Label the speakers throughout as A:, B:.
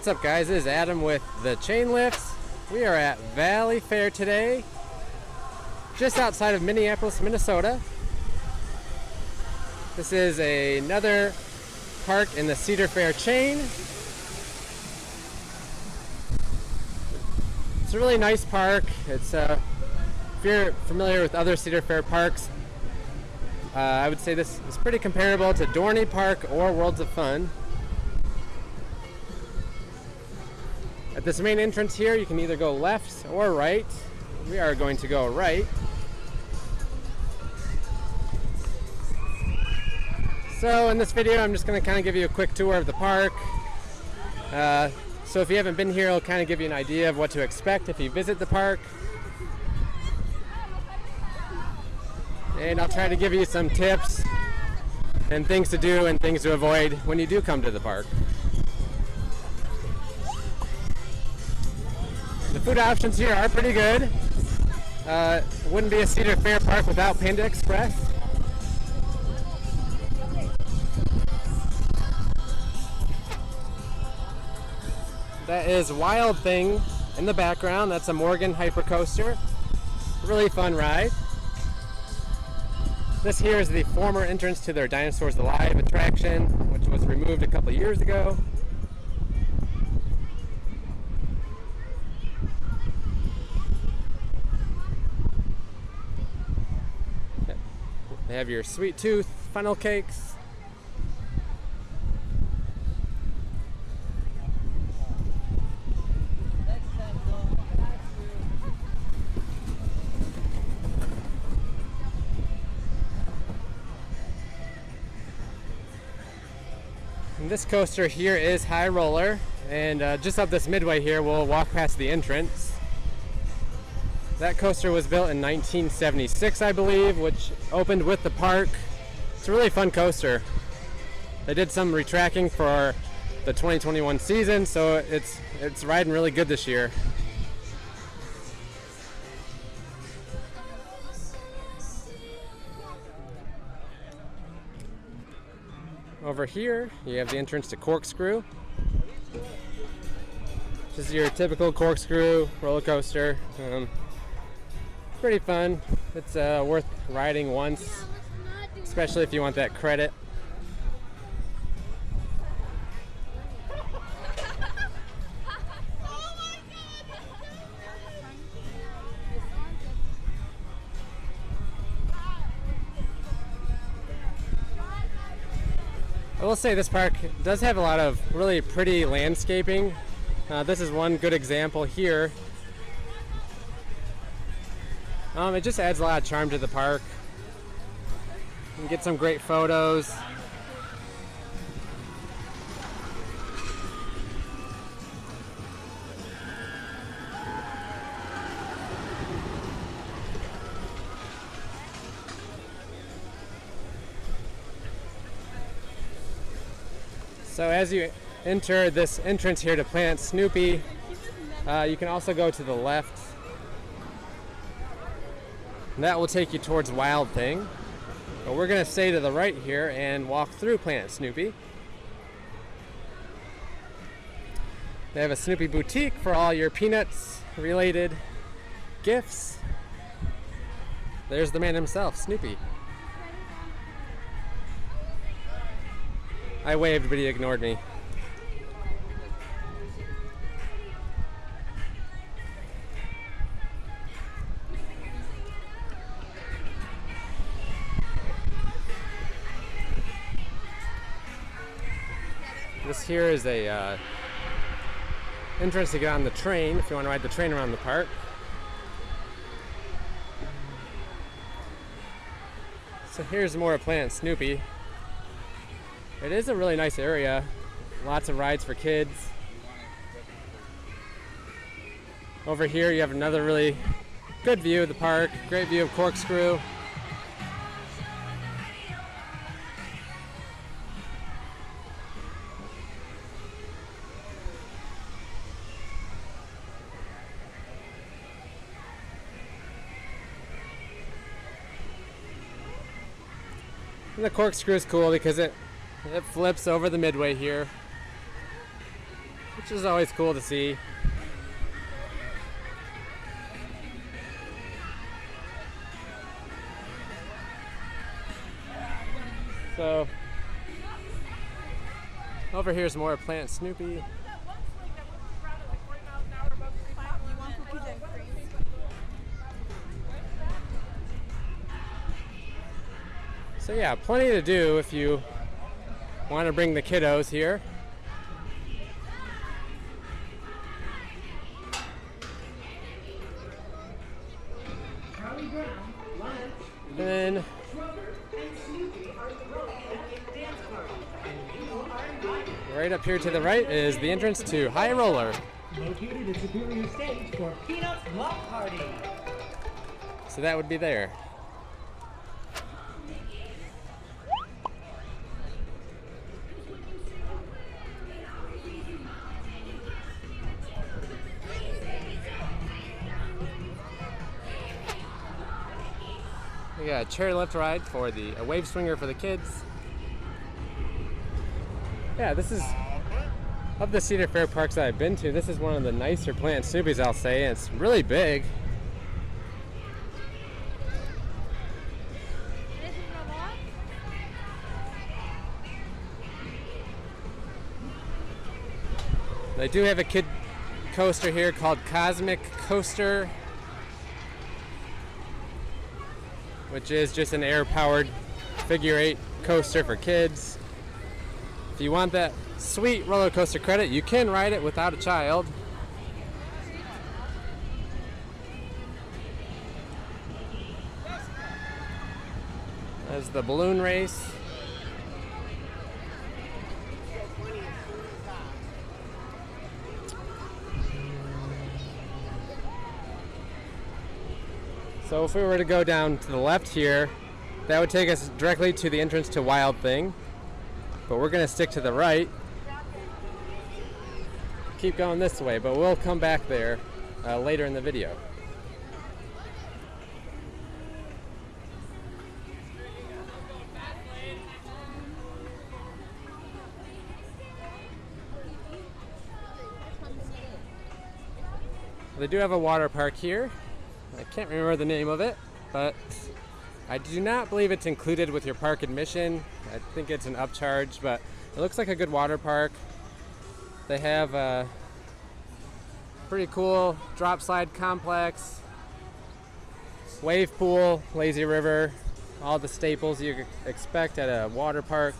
A: What's up, guys? This is Adam with the chain lifts. We are at Valleyfair today, just outside of Minneapolis, Minnesota. This is another park in the Cedar Fair chain. It's a really nice park. It's if you're familiar with other Cedar Fair parks, I would say this is pretty comparable to Dorney Park or Worlds of Fun. At this main entrance here, you can either go left or right. We are going to go right. So in this video, I'm just going to kind of give you a quick tour of the park. So if you haven't been here, I'll kind of give you an idea of what to expect if you visit the park. And I'll try to give you some tips and things to do and things to avoid when you do come to the park. The food options here are pretty good. Wouldn't be a Cedar Fair park without Panda Express. That is Wild Thing in the background. That's a Morgan Hypercoaster. Really fun ride. This here is the former entrance to their Dinosaurs Alive attraction, which was removed a couple years ago. They have your sweet tooth funnel cakes. And this coaster here is High Roller, and just up this midway here we'll walk past the entrance. That coaster was built in 1976, I believe, which opened with the park. It's a really fun coaster. They did some retracking for the 2021 season, so it's riding really good this year. Over here, you have the entrance to Corkscrew. This is your typical corkscrew roller coaster. Pretty fun. It's worth riding once, especially if you want that credit. I will say this park does have a lot of really pretty landscaping. This is one good example here. It just adds a lot of charm to the park. You can get some great photos. So as you enter this entrance here to Planet Snoopy, you can also go to the left. And that will take you towards Wild Thing. But we're going to stay to the right here and walk through Planet Snoopy. They have a Snoopy boutique for all your Peanuts related gifts. There's the man himself, Snoopy. I waved, but he ignored me. This here is a entrance to get on the train if you want to ride the train around the park. So here's more of Planet Snoopy. It is a really nice area. Lots of rides for kids. Over here you have another really good view of the park. Great view of Corkscrew. And the corkscrew is cool because it flips over the midway here. which is always cool to see. So over here is more Plant Snoopy. So yeah, plenty to do if you want to bring the kiddos here. And then right up here to the right is the entrance to High Roller.
B: Located at Superior Stage for Peanuts Block Party.
A: So that would be there. We got a chairlift ride for a wave swinger for the kids. Yeah, this is, of the Cedar Fair parks that I've been to, this is one of the nicer Plant Snoopies, I'll say, and it's really big. They do have a kid coaster here called Cosmic Coaster, which is just an air-powered figure 8 coaster for kids. If you want that sweet roller coaster credit, you can ride it without a child. There's the balloon race. So if we were to go down to the left here, that would take us directly to the entrance to Wild Thing. But we're going to stick to the right. Keep going this way, but we'll come back there later in the video. They do have a water park here. I can't remember the name of it, but I do not believe it's included with your park admission. I think it's an upcharge, but it looks like a good water park. They have a pretty cool drop slide complex, wave pool, lazy river, all the staples you expect at a water park.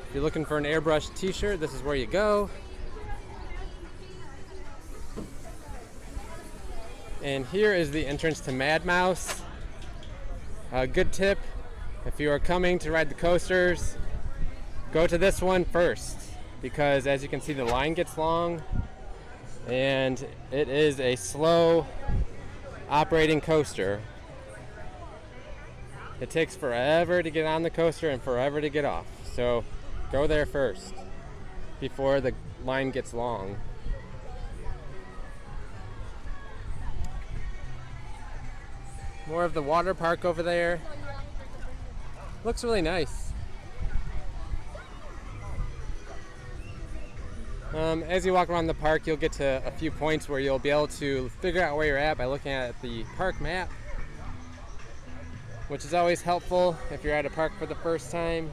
A: If you're looking for an airbrush t-shirt, this is where you go. And here is the entrance to Mad Mouse. A good tip, if you are coming to ride the coasters, go to this one first, because as you can see the line gets long and it is a slow operating coaster. It takes forever to get on the coaster and forever to get off. So go there first before the line gets long. More of the water park over there. Looks really nice. As you walk around the park, you'll get to a few points where you'll be able to figure out where you're at by looking at the park map, which is always helpful if you're at a park for the first time.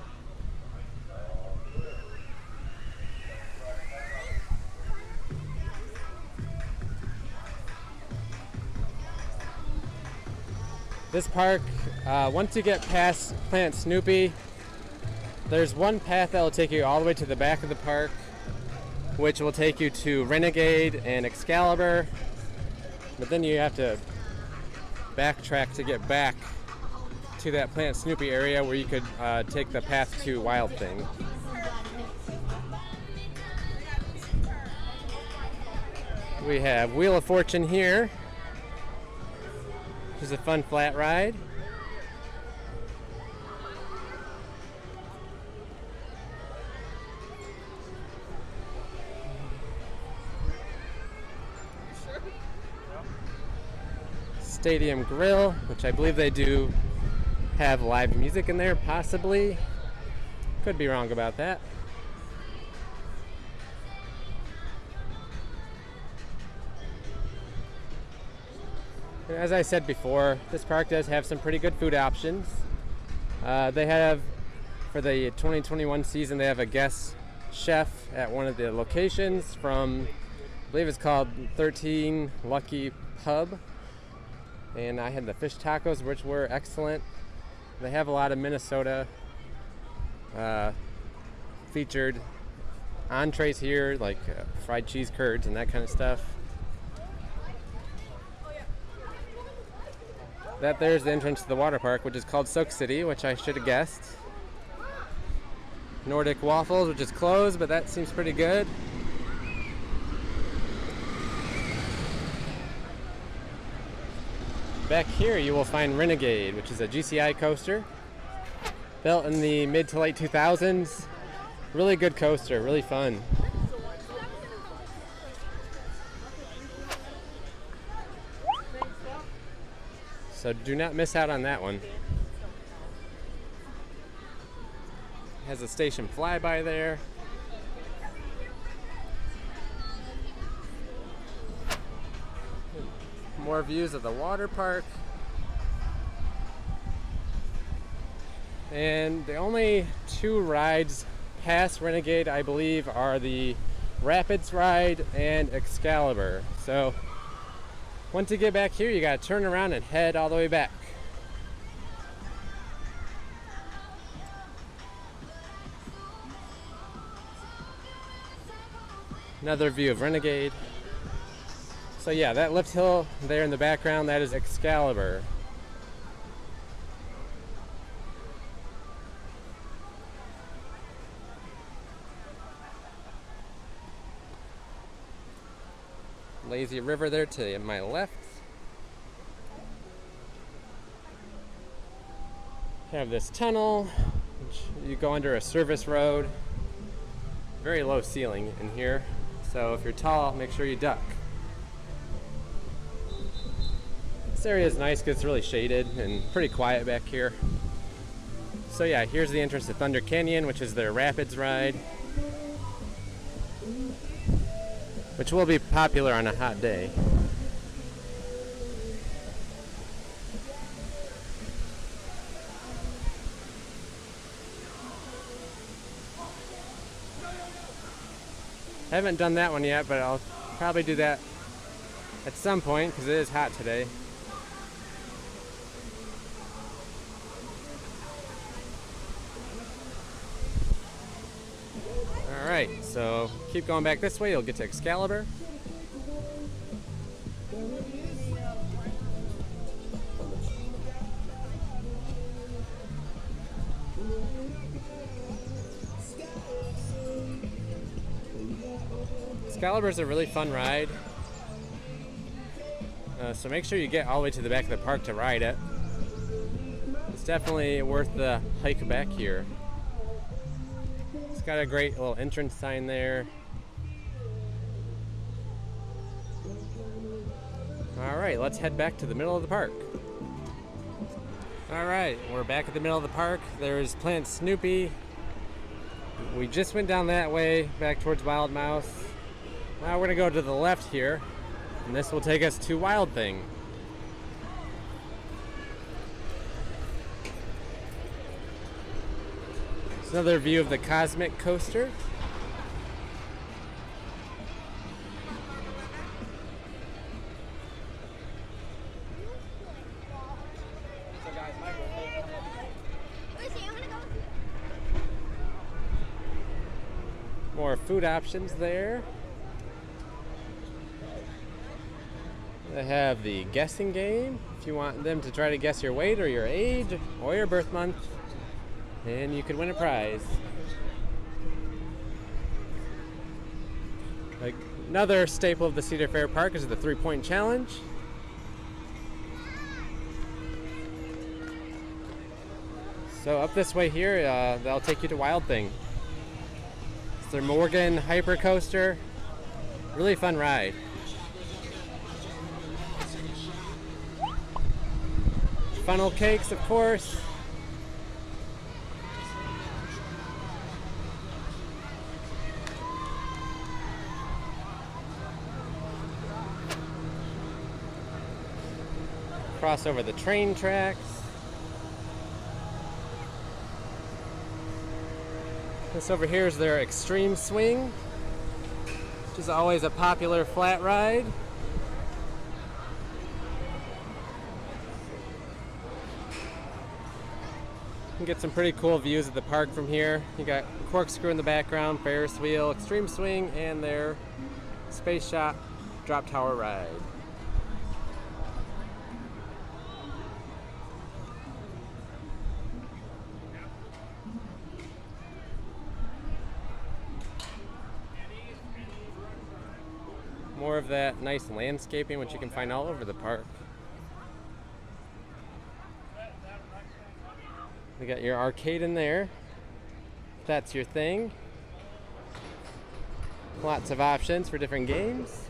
A: This park, once you get past Plant Snoopy, there's one path that will take you all the way to the back of the park, which will take you to Renegade and Excalibur, but then you have to backtrack to get back to that Plant Snoopy area where you could take the path to Wild Thing. We have Wheel of Fortune here, which is a fun flat ride. Stadium Grill, which I believe they do have live music in there, possibly. Could be wrong about that. As I said before, this park does have some pretty good food options. They have, for the 2021 season, they have a guest chef at one of the locations from, I believe it's called 13 Lucky Pub. And I had the fish tacos, which were excellent. They have a lot of Minnesota featured entrees here, like fried cheese curds and that kind of stuff. That there's the entrance to the water park, which is called Soak City, which I should have guessed. Nordic Waffles, which is closed, but that seems pretty good. Back here you will find Renegade, which is a GCI coaster. Built in the mid to late 2000s. Really good coaster, really fun. So do not miss out on that one. Has a station flyby there. More views of the water park. And the only two rides past Renegade, I believe, are the Rapids ride and Excalibur. So once you get back here, you gotta turn around and head all the way back. Another view of Renegade. So yeah, that lift hill there in the background, that is Excalibur. Lazy River there to my left. Have this tunnel, which you go under a service road. Very low ceiling in here, so if you're tall, make sure you duck. This area is nice because it's really shaded and pretty quiet back here. So yeah, here's the entrance to Thunder Canyon, which is their Rapids ride, which will be popular on a hot day. I haven't done that one yet, but I'll probably do that at some point because it is hot today. Alright, so keep going back this way, you'll get to Excalibur. Excalibur is a really fun ride, so make sure you get all the way to the back of the park to ride it. It's definitely worth the hike back here. It's got a great little entrance sign there. Alright, let's head back to the middle of the park. Alright, we're back at the middle of the park. There's Planet Snoopy. We just went down that way, back towards Wild Mouse. Now we're going to go to the left here, and this will take us to Wild Thing. It's another view of the Cosmic Coaster. More food options there. They have the guessing game if you want them to try to guess your weight or your age or your birth month, and you could win a prize. Like another staple of the Cedar Fair Park is the 3-point challenge. So up this way here, they'll take you to Wild Thing. It's their Morgan Hyper Coaster. Really fun ride. Funnel cakes, of course. Cross over the train tracks. This over here is their Extreme Swing, which is always a popular flat ride. You can get some pretty cool views of the park from here. You got Corkscrew in the background, Ferris wheel, Extreme Swing, and their Space Shot Drop Tower ride. More of that nice landscaping, which you can find all over the park. We got your arcade in there, if that's your thing. Lots of options for different games.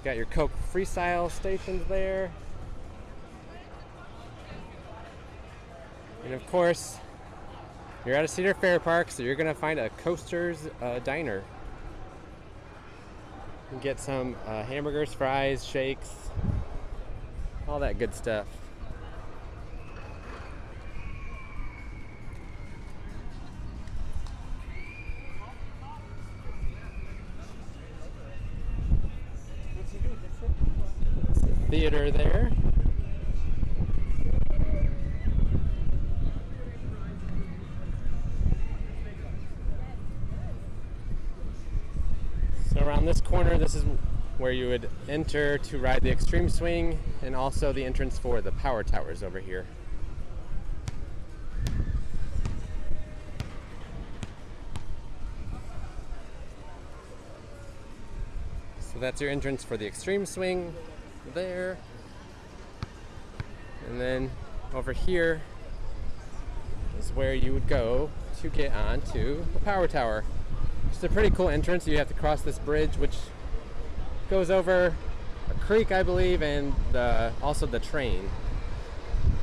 A: Got your Coke freestyle stations there. And of course, you're at a Cedar Fair park, so you're gonna find a Coaster's diner. You can get some hamburgers, fries, shakes, all that good stuff. Theater there. So around this corner, this is where you would enter to ride the Extreme Swing, and also the entrance for the power towers over here. So that's your entrance for the Extreme Swing there. And then over here is where you would go to get onto the power tower. It's a pretty cool entrance. You have to cross this bridge, which goes over a creek, I believe, and also the train.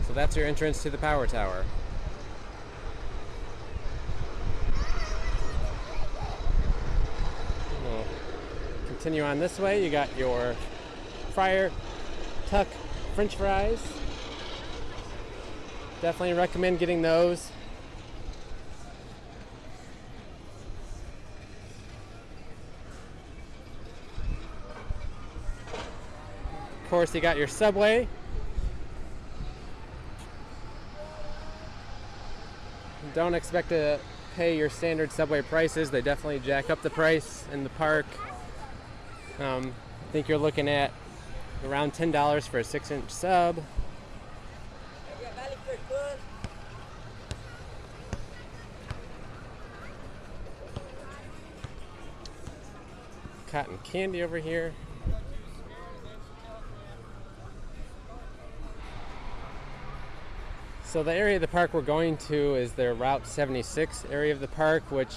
A: So that's your entrance to the power tower. We'll continue on this way. You got your Friar Tuck French fries. Definitely recommend getting those. Of course, you got your Subway. Don't expect to pay your standard Subway prices. They definitely jack up the price in the park. I think you're looking at around $10 for a 6-inch sub. Cotton candy over here. So the area of the park we're going to is their Route 76 area of the park, which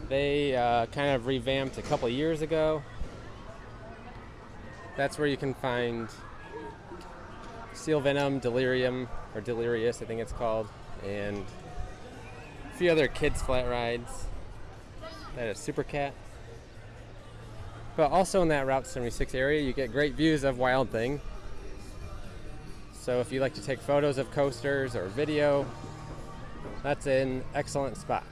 A: they kind of revamped a couple years ago. That's where you can find Steel Venom, Delirium, or Delirious, I think it's called, and a few other kids' flat rides. That is Super Cat. But also in that Route 76 area, you get great views of Wild Thing. So if you like to take photos of coasters or video, that's an excellent spot.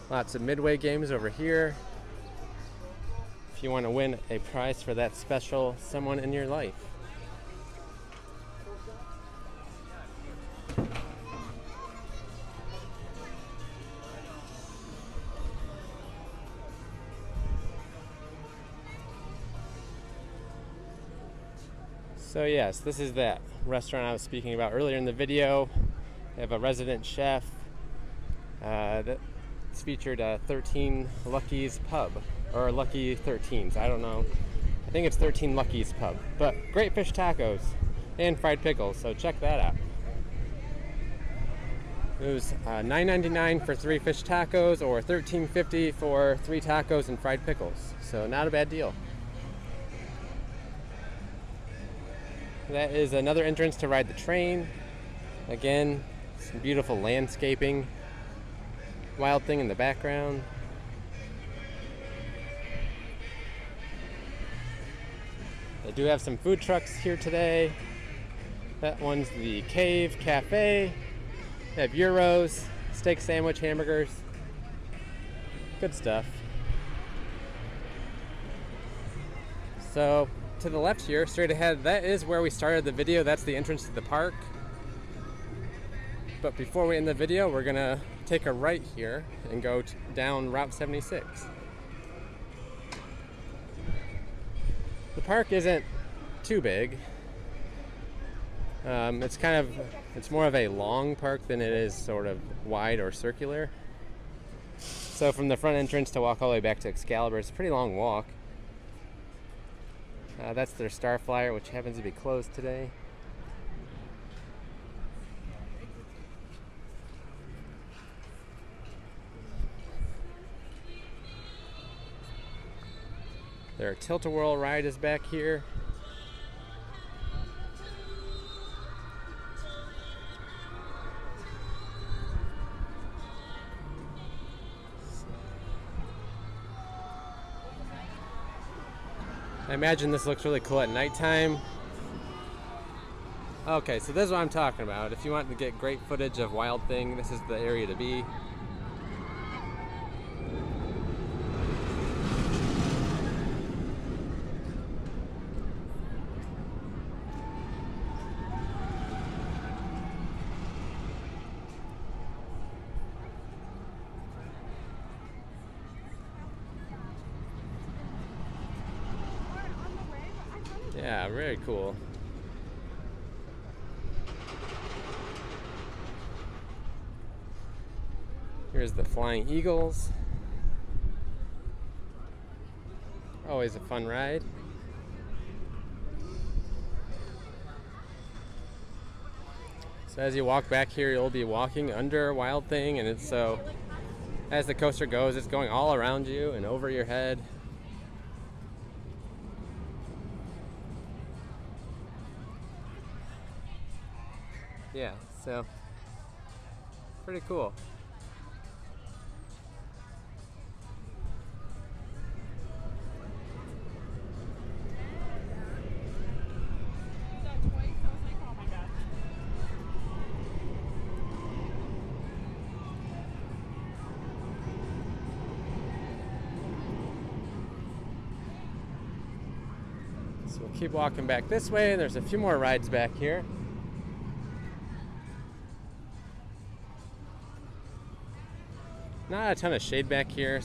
A: Lots of Midway games over here, if you want to win a prize for that special someone in your life. So yes, this is that restaurant I was speaking about earlier in the video. They have a resident chef that's featured 13 Lucky's Pub, or Lucky 13s, I don't know. I think it's 13 Lucky's Pub. But great fish tacos and fried pickles, so check that out. It was $9.99 for 3 fish tacos, or $13.50 for 3 tacos and fried pickles. So not a bad deal. That is another entrance to ride the train. Again, some beautiful landscaping. Wild Thing in the background. They do have some food trucks here today. That one's the Cave Cafe. They have gyros, steak sandwich, hamburgers. Good stuff. So, to the left here, straight ahead, that is where we started the video. That's the entrance to the park. But before we end the video, we're gonna take a right here and go down Route 76. The park isn't too big. It's more of a long park than it is sort of wide or circular. So from the front entrance to walk all the way back to Excalibur, it's a pretty long walk. That's their Star Flyer, which happens to be closed today. Their Tilt-A-Whirl ride is back here. I imagine this looks really cool at nighttime. Okay, so this is what I'm talking about. If you want to get great footage of Wild Thing, this is the area to be. Yeah, very cool. Here's the Flying Eagles. Always a fun ride. So as you walk back here, you'll be walking under Wild Thing, and it's so as the coaster goes, it's going all around you and over your head. Yeah, so pretty cool. So we'll keep walking back this way, and there's a few more rides back here. Not a ton of shade back here,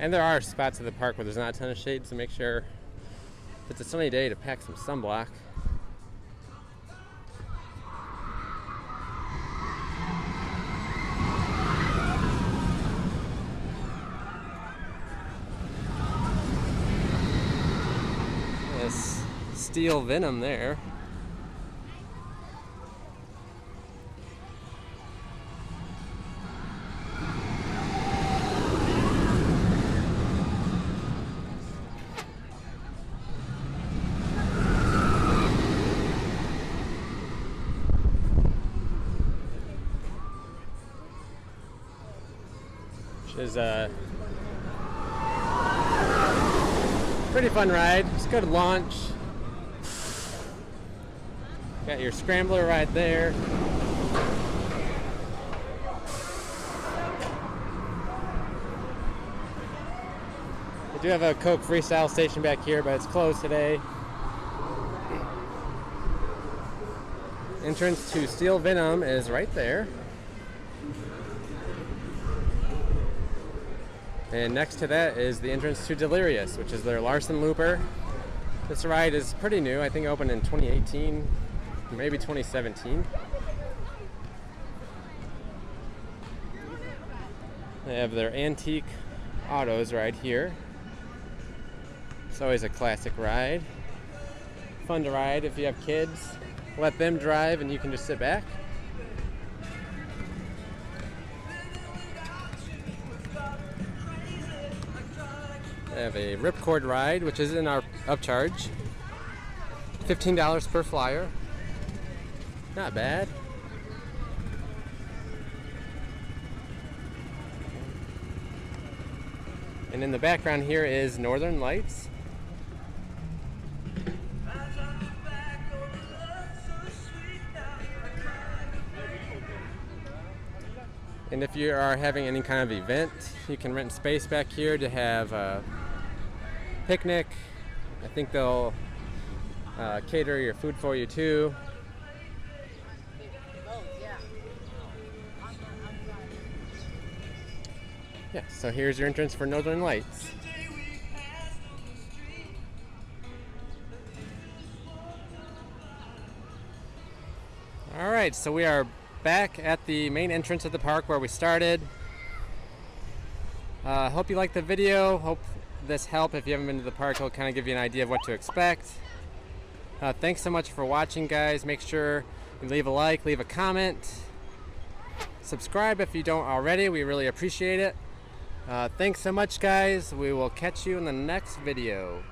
A: and there are spots of the park where there's not a ton of shade, so make sure if it's a sunny day to pack some sunblock. This steel Venom there. Is a pretty fun ride. It's a good launch. Got your scrambler right there. We do have a Coke Freestyle station back here, but it's closed today. Entrance to Steel Venom is right there. And next to that is the entrance to Delirious, which is their Larson Looper. This ride is pretty new. I think it opened in 2018, maybe 2017. They have their antique autos right here. It's always a classic ride. Fun to ride if you have kids. Let them drive and you can just sit back. They have a ripcord ride, which is in our upcharge. $15 per flyer. Not bad. And in the background here is Northern Lights. And if you are having any kind of event, you can rent space back here to have a picnic. I think they'll cater your food for you too. Yeah, so here's your entrance for Northern Lights. Alright, so we are back at the main entrance of the park where we started. Hope you liked the video. Hope this helped. If you haven't been to the park, it'll kind of give you an idea of what to expect. Thanks so much for watching, guys. Make sure you leave a like, leave a comment, subscribe if you don't already. We really appreciate it. Thanks so much, guys. We will catch you in the next video.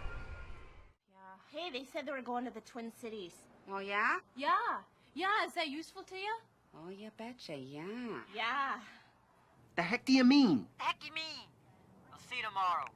C: Yeah. Hey, they said they were going to the Twin Cities.
D: Oh, yeah?
C: Yeah. Yeah, is that useful to you?
D: Oh, you betcha, yeah.
C: Yeah.
E: The heck do you mean?
F: Heck you mean? I'll see you tomorrow.